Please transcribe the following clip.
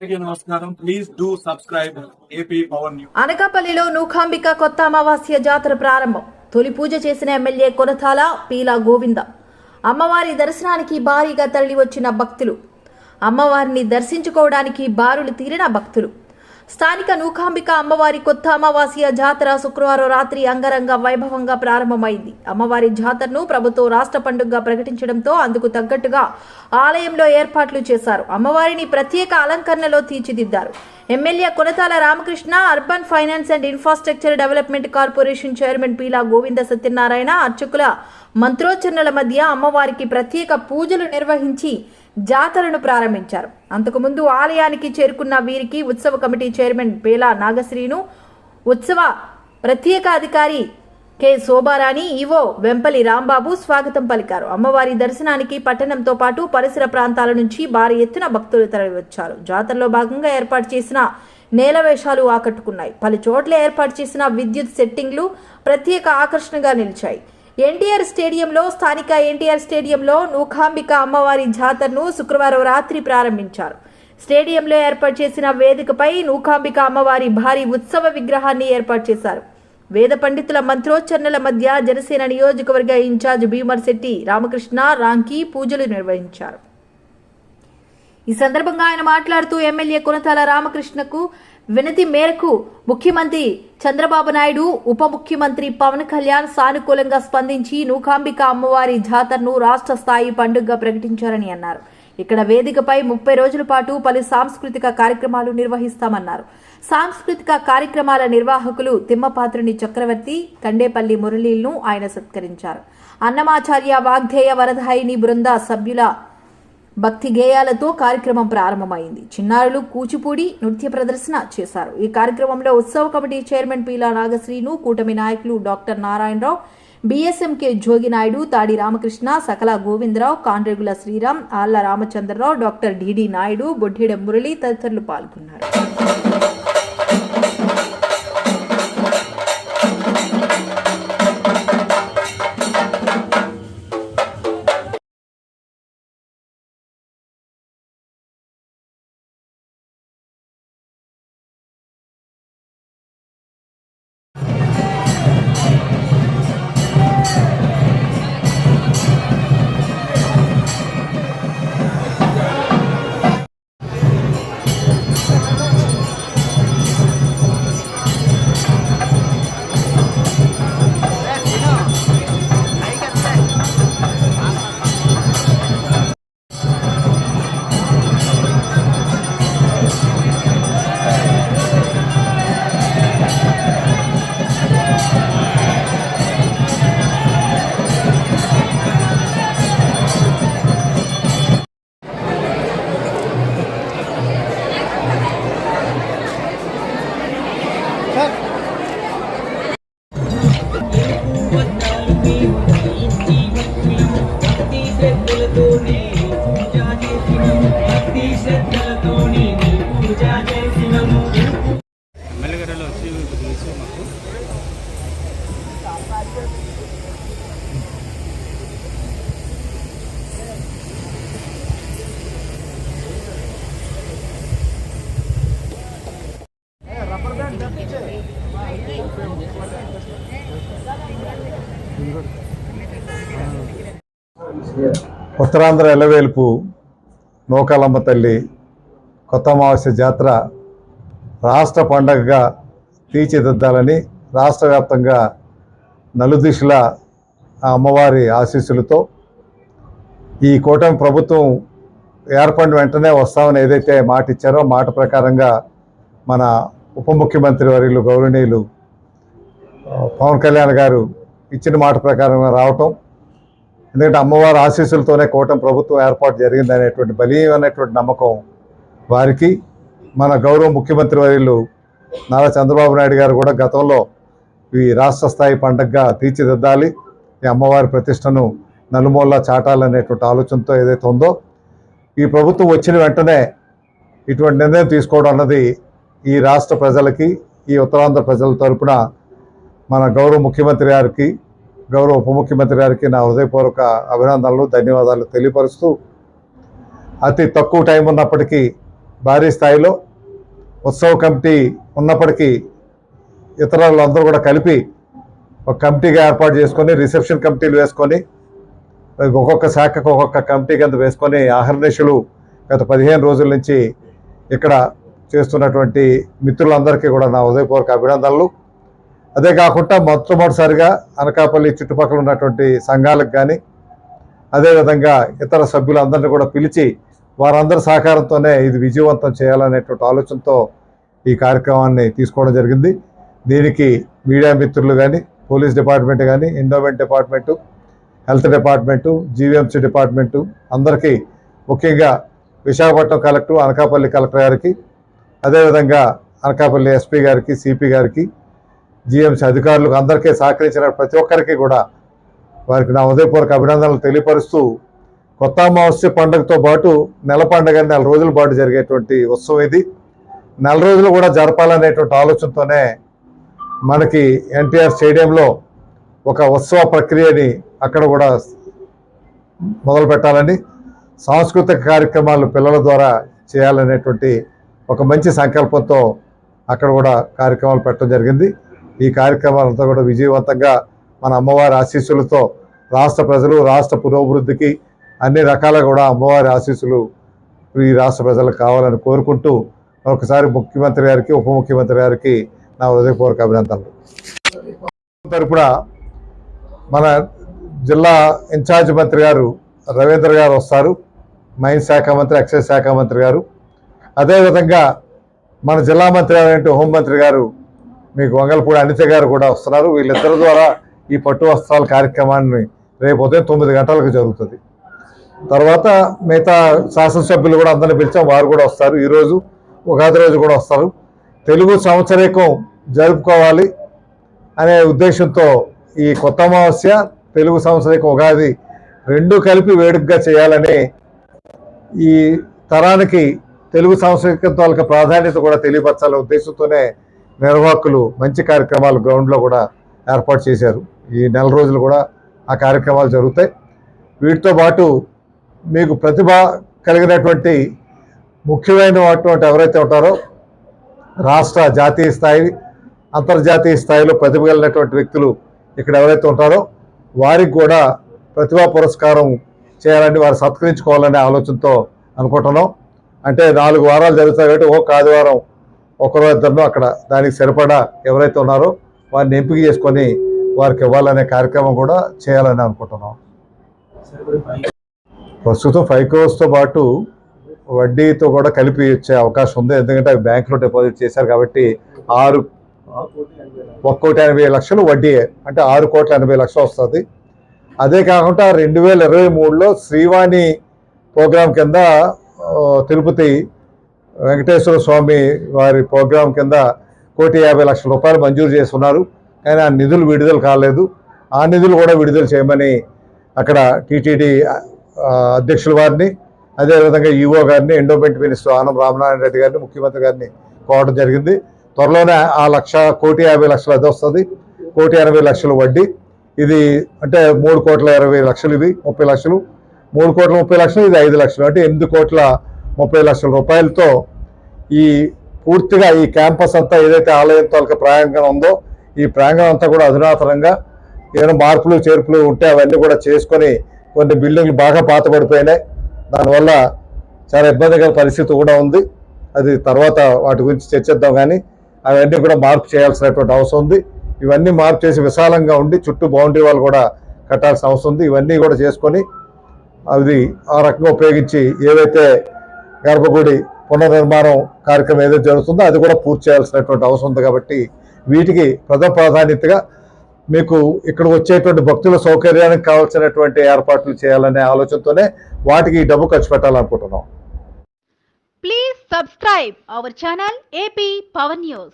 నమస్కారం. Please do subscribe AP power news. అనకాపల్లిలో నూకాంబిక కొత్త అమావాస్య జాతర ప్రారంభం. తొలి పూజ చేసిన ఎమ్మెల్యే కొనతాల పీలా గోవింద. అమ్మవారి దర్శనానికి భారీగా తరలి వచ్చిన భక్తులు. అమ్మవారిని దర్శించుకోవడానికి బారులు తీరిన భక్తులు. స్థానిక నూకాంబిక అమ్మవారి కొత్త అమావాస్య జాతర శుక్రవారం రాత్రి అంగరంగ వైభవంగా ప్రారంభమైంది. అమ్మవారి జాతరను ప్రభుత్వం రాష్ట్ర పండుగగా ప్రకటించడంతో అందుకు తగ్గట్టుగా ఆలయంలో ఏర్పాట్లు చేశారు. అమ్మవారిని ప్రత్యేక అలంకరణలో తీర్చిదిద్దారు. MLA Konathala Ramakrishna, urban finance and infrastructure development corporation chairman Peela Govinda Satyanarayana అర్చకుల మంత్రోచ్చరణల మధ్య అమ్మవారికి ప్రత్యేక పూజలు నిర్వహించి జాతరను ప్రారంభించారు. అంతకుముందు ఆలయానికి చేరుకున్న వీరికి ఉత్సవ కమిటీ చైర్మన్ పేలా నాగశ్రీను, ఉత్సవ ప్రత్యేక అధికారి కె శోభారాణి, ఈవో వెంపలి రాంబాబు స్వాగతం పలికారు. అమ్మవారి దర్శనానికి పట్టణంతో పాటు పరిసర ప్రాంతాల నుంచి భారీ ఎత్తున భక్తులు తరలివచ్చారు. జాతరలో భాగంగా ఏర్పాటు చేసిన నేలవేషాలు ఆకట్టుకున్నాయి. పలు చోట్ల ఏర్పాటు చేసిన విద్యుత్ సెట్టింగ్లు ప్రత్యేక ఆకర్షణగా నిలిచాయి. స్థానిక ఎన్టీఆర్ స్టేడియంలో నూకాంబిక అమ్మవారి జాతరను శుక్రవారం రాత్రి ప్రారంభించారు. స్టేడియంలో ఏర్పాటు చేసిన వేదికపై నూకాంబిక అమ్మవారి భారీ ఉత్సవ విగ్రహాన్ని ఏర్పాటు చేశారు. వేద పండితుల మంత్రోచ్చరణల మధ్య జనసేన నియోజకవర్గ ఇన్ఛార్జ్ భీమర్శెట్టి రామకృష్ణ రాంకి పూజలు నిర్వహించారు. ఈ సందర్భంగా ఆయన మాట్లాడుతూ ఎమ్మెల్యే కొనతాల రామకృష్ణకు వినతి మేరకు ముఖ్యమంత్రి చంద్రబాబు నాయుడు, ఉప ముఖ్యమంత్రి పవన్ కళ్యాణ్ సానుకూలంగా స్పందించి నూకాంబిక అమ్మవారి జాతరను రాష్ట్ర స్థాయి పండుగగా ప్రకటించారని అన్నారు. ఇక్కడ వేదికపై 30 రోజుల పాటు పలు సాంస్కృతిక కార్యక్రమాలు నిర్వహిస్తామన్నారు. సాంస్కృతిక కార్యక్రమాల నిర్వాహకులు తిమ్మపాత్రుని చక్రవర్తి, కండేపల్లి మురళీలను ఆయన సత్కరించారు. అన్నమాచార్య వాగ్దేయ వరదాయిని బృంద సభ్యుల భక్తి గేయాలతో కార్యక్రమం ప్రారంభమైంది. చిన్నారులు కూచిపూడి నృత్య ప్రదర్శన చేశారు. ఈ కార్యక్రమంలో ఉత్సవ కమిటీ చైర్మన్ పీలా నాగశ్రీను, కూటమి నాయకులు డాక్టర్ నారాయణరావు, బీఎస్ఎంకే జోగినాయుడు, తాడి రామకృష్ణ, సకల గోవిందరావు, కాండ్రేగుల శ్రీరామ్, ఆళ్ల రామచంద్రరావు, డాక్టర్ డిడి నాయుడు, బొడ్డెడ మురళి తదితరులు పాల్గొన్నారు. ఉత్తరాంధ్ర ఎల్లవేలుపు నూకాలమ్మ తల్లి కొత్త అమావాస్య జాతర రాష్ట్ర పండగగా తీర్చిదిద్దాలని రాష్ట్ర వ్యాప్తంగా నలుదిశల అమ్మవారి ఆశీస్సులతో ఈ కూటమి ప్రభుత్వం ఏర్పడిన వెంటనే వస్తామని ఏదైతే మాట ఇచ్చారో మాట ప్రకారంగా మన ఉప ముఖ్యమంత్రి వర్యులు గౌరవనీయులు పవన్ కళ్యాణ్ గారు ఇచ్చిన మాట ప్రకారంగా రావటం, ఎందుకంటే అమ్మవారి ఆశీస్సులతోనే కూటమి ప్రభుత్వం ఏర్పాటు జరిగిందనేటువంటి బలీయమైనటువంటి నమ్మకం వారికి. మన గౌరవ ముఖ్యమంత్రి వర్యులు నారా చంద్రబాబు నాయుడు గారు కూడా గతంలో ఈ రాష్ట్ర స్థాయి పండుగగా తీర్చిదిద్దాలి, ఈ అమ్మవారి ప్రతిష్టను నలుమూలలా చాటాలనేటువంటి ఆలోచనతో ఏదైతే ఉందో ఈ ప్రభుత్వం వచ్చిన వెంటనే ఇటువంటి నిర్ణయం తీసుకోవడం అన్నది ఈ రాష్ట్ర ప్రజలకి, ఈ ఉత్తరాంధ్ర ప్రజల తరపున మన గౌరవ ముఖ్యమంత్రి గారికి, గౌరవ ఉప ముఖ్యమంత్రి గారికి నా హృదయపూర్వక అభినందనలు, ధన్యవాదాలు తెలియపరుస్తూ, అతి తక్కువ టైం ఉన్నప్పటికీ భారీ స్థాయిలో ఉత్సవ కమిటీ ఉన్నప్పటికీ ఇతరులందరూ కూడా కలిపి ఒక కమిటీగా ఏర్పాటు చేసుకొని రిసెప్షన్ కమిటీలు వేసుకొని ఒక్కొక్క శాఖకు ఒక్కొక్క కమిటీ కింద వేసుకొని అహర్నిశలు గత 15 రోజుల నుంచి ఇక్కడ చేస్తున్నటువంటి మిత్రులందరికీ కూడా నా హృదయపూర్వక అభినందనలు. అదే కాకుండా మొట్టమొదటిసారిగా అనకాపల్లి చుట్టుపక్కల ఉన్నటువంటి సంఘాలకు కానీ అదేవిధంగా ఇతర సభ్యులందరినీ కూడా పిలిచి వారందరి సహకారంతోనే ఇది విజయవంతం చేయాలనేటువంటి ఆలోచనతో ఈ కార్యక్రమాన్ని తీసుకోవడం జరిగింది. దీనికి మీడియా మిత్రులు కానీ, పోలీస్ డిపార్ట్మెంట్ కానీ, endowment department, health department, GVMC department అందరికీ, ముఖ్యంగా విశాఖపట్నం కలెక్టర్, అనకాపల్లి కలెక్టర్ గారికి, అదేవిధంగా అనకాపల్లి ఎస్పీ గారికి, సిపి గారికి, జీఎంసీ అధికారులకు అందరికీ సహకరించిన ప్రతి ఒక్కరికి కూడా వారికి నా హృదయపూర్వక అభినందనలు తెలియపరుస్తూ, కొత్త అమావాస్య పండుగతో పాటు నెల పండుగ 4 రోజుల పాటు జరిగేటువంటి ఉత్సవం ఇది. 4 రోజులు కూడా జరపాలనేటువంటి ఆలోచనతోనే మనకి ఎన్టీఆర్ స్టేడియంలో ఒక ఉత్సవ ప్రక్రియని అక్కడ కూడా మొదలు పెట్టాలని, సాంస్కృతిక కార్యక్రమాలు పిల్లల ద్వారా చేయాలనేటువంటి ఒక మంచి సంకల్పంతో అక్కడ కూడా కార్యక్రమాలు పెట్టడం జరిగింది. ఈ కార్యక్రమాలంతా కూడా విజయవంతంగా మన అమ్మవారి ఆశీస్సులతో రాష్ట్ర ప్రజలు, రాష్ట్ర పురోభివృద్ధికి అన్ని రకాలుగా కూడా అమ్మవారి ఆశీస్సులు ఈ రాష్ట్ర ప్రజలకు కావాలని కోరుకుంటూ ఒకసారి ముఖ్యమంత్రి గారికి, ఉప ముఖ్యమంత్రి గారికి నా హృదయపూర్వక అభినందనలు. తరపున మన జిల్లా ఇన్ఛార్జ్ మంత్రి గారు రవీంద్ర గారు వస్తారు, మైన్స్ శాఖ మంత్రి, ఎక్సైజ్ శాఖ మంత్రి గారు. అదేవిధంగా మన జిల్లా మంత్రి గారు హోంమంత్రి గారు మీకు వంగలపూడి అనిత గారు కూడా వస్తున్నారు. వీళ్ళిద్దరి ద్వారా ఈ పట్టు వస్త్రాల కార్యక్రమాన్ని రేపు ఉదయం 9 గంటలకు జరుగుతుంది. తర్వాత మిగతా శాసనసభ్యులు కూడా అందరిని పిలిచాం, వారు కూడా వస్తారు. ఈరోజు ఉగాది రోజు కూడా వస్తారు. తెలుగు సంవత్సరీకం జరుపుకోవాలి అనే ఉద్దేశంతో ఈ కొత్త అమావాస్య, తెలుగు సంవత్సరీకం, ఉగాది రెండు కలిపి వేడుకగా చేయాలని, ఈ తరానికి తెలుగు సంస్కృతి వాళ్ళకి ప్రాధాన్యత కూడా తెలియపరచాలనే ఉద్దేశంతోనే నిర్వాహకులు మంచి కార్యక్రమాలు గ్రౌండ్లో కూడా ఏర్పాటు చేశారు. ఈ 4 రోజులు కూడా ఆ కార్యక్రమాలు జరుగుతాయి. వీటితో పాటు మీకు ప్రతిభ కలిగినటువంటి ముఖ్యమైనటువంటి ఎవరైతే ఉంటారో రాష్ట్ర, జాతీయ స్థాయి, అంతర్జాతీయ స్థాయిలో ప్రతిభ కలిగినటువంటి వ్యక్తులు ఇక్కడ ఎవరైతే ఉంటారో వారికి కూడా ప్రతిభా పురస్కారం చేయాలని, వారు సత్కరించుకోవాలనే ఆలోచనతో అనుకుంటున్నాం. అంటే 4 వారాలు జరుగుతాయి కాబట్టి ఒక ఆదివారం ఒకరో ఇద్దరు అక్కడ దానికి సరిపడా ఎవరైతే ఉన్నారో వారిని ఎంపిక చేసుకొని వారికి ఇవ్వాలనే కార్యక్రమం కూడా చేయాలని అనుకుంటున్నాం. ప్రస్తుతం 5 crores పాటు వడ్డీతో కూడా కలిపి ఇచ్చే అవకాశం ఉంది. ఎందుకంటే అవి బ్యాంకులో డిపాజిట్ చేశారు కాబట్టి 1,80,00,000 వడ్డీ, అంటే 6,80,00,000 వస్తుంది. అదే కాకుండా 2023లో శ్రీవాణి ప్రోగ్రాం కింద తిరుపతి వెంకటేశ్వర స్వామి వారి ప్రోగ్రాం కింద 1,50,00,000 మంజూరు చేస్తున్నారు. కానీ ఆ నిధులు విడుదల కాలేదు. ఆ నిధులు కూడా విడుదల చేయమని అక్కడ టీటీడీ అధ్యక్షుల వారిని, అదేవిధంగా ఈఓ గారిని, ఎండోమెంట్ మినిస్టర్ ఆనం రామనారాయణ రెడ్డి గారిని, ముఖ్యమంత్రి గారిని కోవడం జరిగింది. త్వరలోనే ఆ 1,50,00,000 అది వస్తుంది. 1,80,00,000 వడ్డీ. ఇది అంటే 3,20,00,000, ఇవి 30 లక్షలు, 3,30,00,000, ఇది 5 లక్షలు, అంటే 8,30,00,000 రూపాయలతో ఈ పూర్తిగా ఈ క్యాంపస్ అంతా ఏదైతే ఆలయం తాలూకా ప్రాంగణం ఉందో ఈ ప్రాంగణం అంతా కూడా అధునాతనంగా ఏమైనా మార్పులు చేర్పులు ఉంటే అవన్నీ కూడా చేసుకొని, కొన్ని బిల్డింగ్లు బాగా పాతబడిపోయినాయి, దానివల్ల చాలా ఇబ్బందికర పరిస్థితి కూడా ఉంది. అది తర్వాత వాటి గురించి చర్చిద్దాం. కానీ అవన్నీ కూడా మార్పు చేయాల్సినటువంటి అవసరం ఉంది. ఇవన్నీ మార్పు చేసి విశాలంగా ఉండి చుట్టూ బౌండరీ వాళ్ళు కూడా కట్టాల్సిన అవసరం ఉంది. ఇవన్నీ కూడా చేసుకొని అది ఆ రకంగా ఉపయోగించి ఏవైతే గర్భగుడి పునర్నిర్మాణం కార్యక్రమం ఏదైతే జరుగుతుందో అది కూడా పూర్తి చేయాల్సినటువంటి అవసరం ఉంది. కాబట్టి వీటికి ప్రథమ ప్రాధాన్యతగా మీకు ఇక్కడ వచ్చేటువంటి భక్తుల సౌకర్యానికి కావాల్సినటువంటి ఏర్పాట్లు చేయాలనే ఆలోచనతోనే వాటికి డబ్బు ఖర్చు పెట్టాలనుకుంటున్నాం. Please subscribe our channel AP Power News.